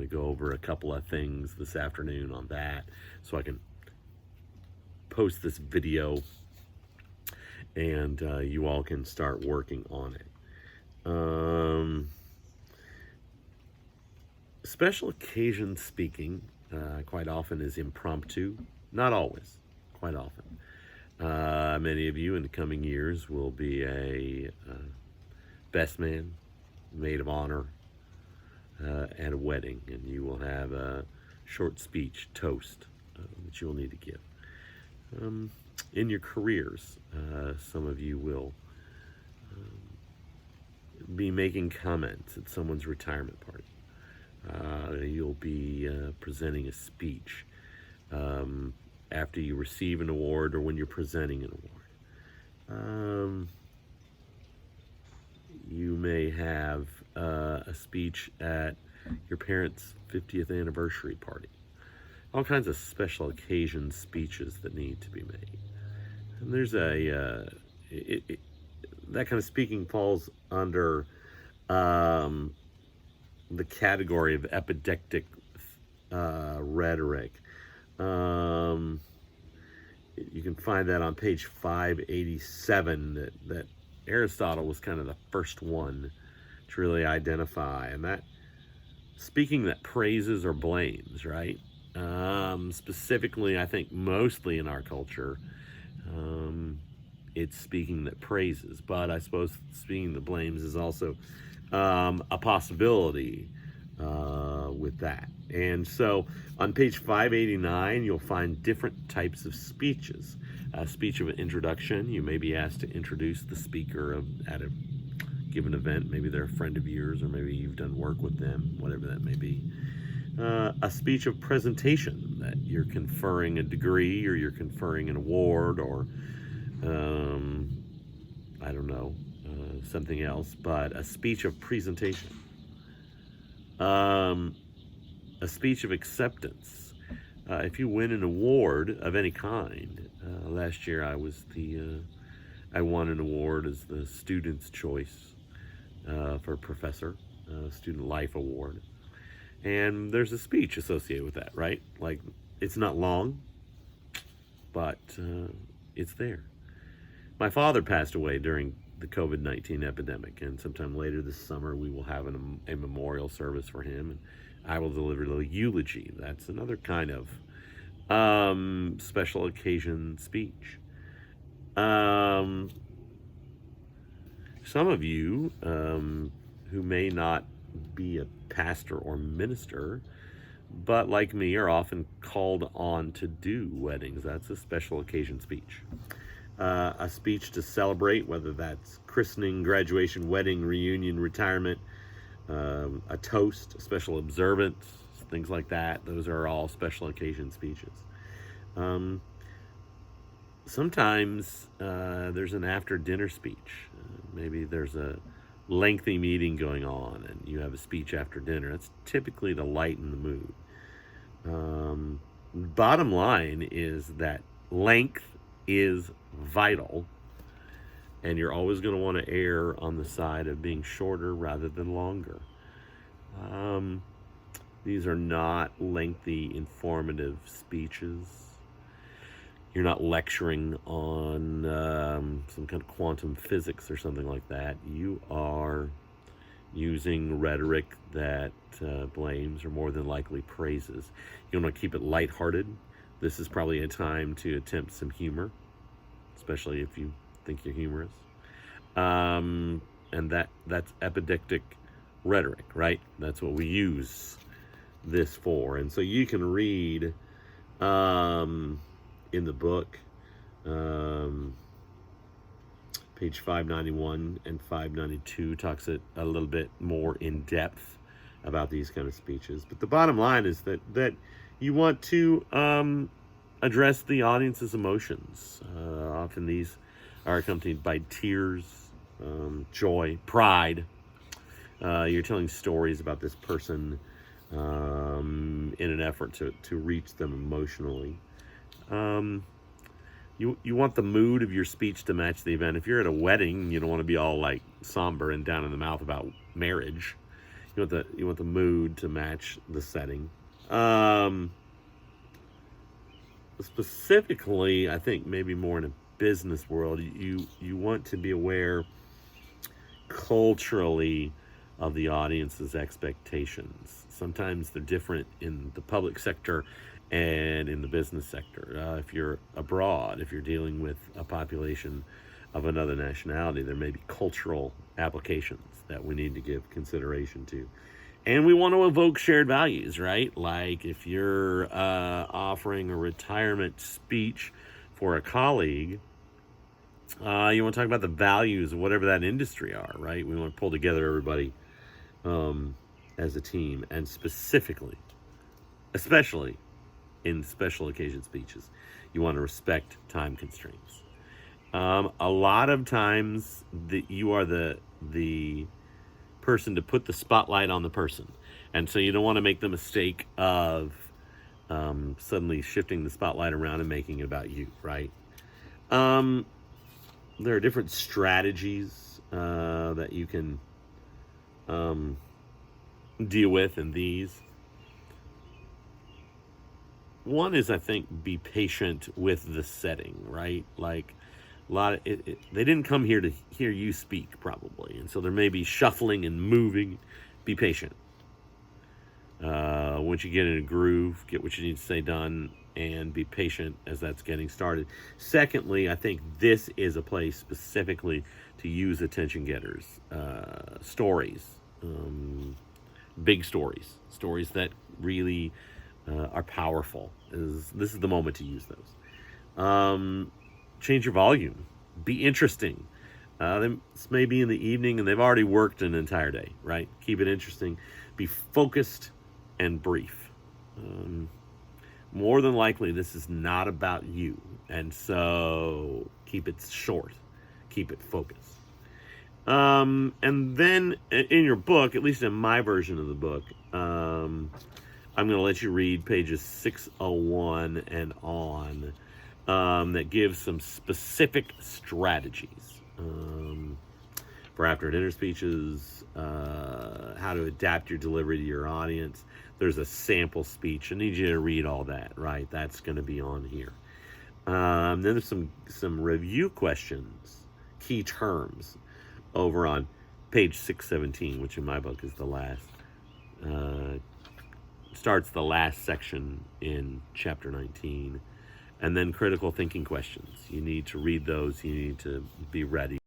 to go over a couple of things this afternoon on that so I can post this video and you all can start working on it. Special occasion speaking quite often is impromptu. Not always, quite often. Many of you in the coming years will be a best man, maid of honor at a wedding, and you will have a short speech, toast, that you will need to give. In your careers, some of you will be making comments at someone's retirement party. You'll be presenting a speech after you receive an award or when you're presenting an award. You may have a speech at your parents' 50th anniversary party. All kinds of special occasion speeches that need to be made. And there's that kind of speaking falls under the category of epidectic rhetoric. You can find that on page 587 that Aristotle was kind of the first one to really identify, and that speaking that praises or blames, right? Specifically, I think mostly in our culture, it's speaking that praises, but I suppose speaking that blames is also a possibility with that. And so on page 589, you'll find different types of speeches. A speech of an introduction, you may be asked to introduce the speaker at a given event. Maybe they're a friend of yours, or maybe you've done work with them, whatever that may be. A speech of presentation, that you're conferring a degree or you're conferring an award or I don't know, something else, but a speech of presentation. A speech of acceptance. If you win an award of any kind, last year I won an award as the Student's Choice for Professor, Student Life Award. And there's a speech associated with that, right? Like, it's not long, but it's there. My father passed away during the COVID-19 epidemic, and sometime later this summer we will have a memorial service for him, and I will deliver the eulogy. That's another kind of special occasion speech. Some of you who may not be a pastor or minister, but like me are often called on to do weddings. That's a special occasion speech. A speech to celebrate, whether that's christening, graduation, wedding, reunion, retirement, a toast, a special observance, things like that. Those are all special occasion speeches. Sometimes there's an after dinner speech. Maybe there's a lengthy meeting going on and you have a speech after dinner. That's typically to lighten the mood. Bottom line is that length is vital, and you're always going to want to err on the side of being shorter rather than longer. These are not lengthy, informative speeches. You're not lecturing on some kind of quantum physics or something like that. You are using rhetoric that blames or more than likely praises. You want to keep it lighthearted. This is probably a time to attempt some humor, especially if you think you're humorous. And that's epidectic rhetoric, right? That's what we use this for. And so you can read in the book, page 591 and 592 talks a little bit more in depth about these kind of speeches. But the bottom line is that you want to address the audience's emotions. Often these are accompanied by tears, joy, pride. You're telling stories about this person in an effort to reach them emotionally. You want the mood of your speech to match the event. If you're at a wedding, you don't want to be all like somber and down in the mouth about marriage. You want the mood to match the setting. Specifically, I think maybe more in a business world, you want to be aware culturally of the audience's expectations. Sometimes they're different in the public sector and in the business sector. If you're abroad, if you're dealing with a population of another nationality, there may be cultural applications that we need to give consideration to. And we want to evoke shared values, right? Like if you're offering a retirement speech for a colleague, you want to talk about the values of whatever that industry are, right? We want to pull together everybody as a team, and specifically, especially in special occasion speeches, you want to respect time constraints. A lot of times, you are the person to put the spotlight on the person, and so you don't want to make the mistake of suddenly shifting the spotlight around and making it about you, right? There are different strategies that you can deal with in these. One is, I think, be patient with the setting, right? Like they didn't come here to hear you speak, probably, and so there may be shuffling and moving. Be patient. Once you get in a groove, get what you need to say done, and be patient as that's getting started. Secondly, I think this is a place specifically to use attention getters, stories, big stories that really are powerful. This is the moment to use those. Change your volume. Be interesting. This may be in the evening and they've already worked an entire day, right? Keep it interesting. Be focused and brief. More than likely, this is not about you. And so keep it short. Keep it focused. And then in your book, at least in my version of the book, I'm going to let you read pages 601 and on, that gives some specific strategies for after dinner speeches, how to adapt your delivery to your audience. There's a sample speech. I need you to read all that, right? That's going to be on here. Then there's some review questions, key terms, over on page 617, which in my book is the last, starts the last section in chapter 19. And then critical thinking questions. You need to read those. You need to be ready.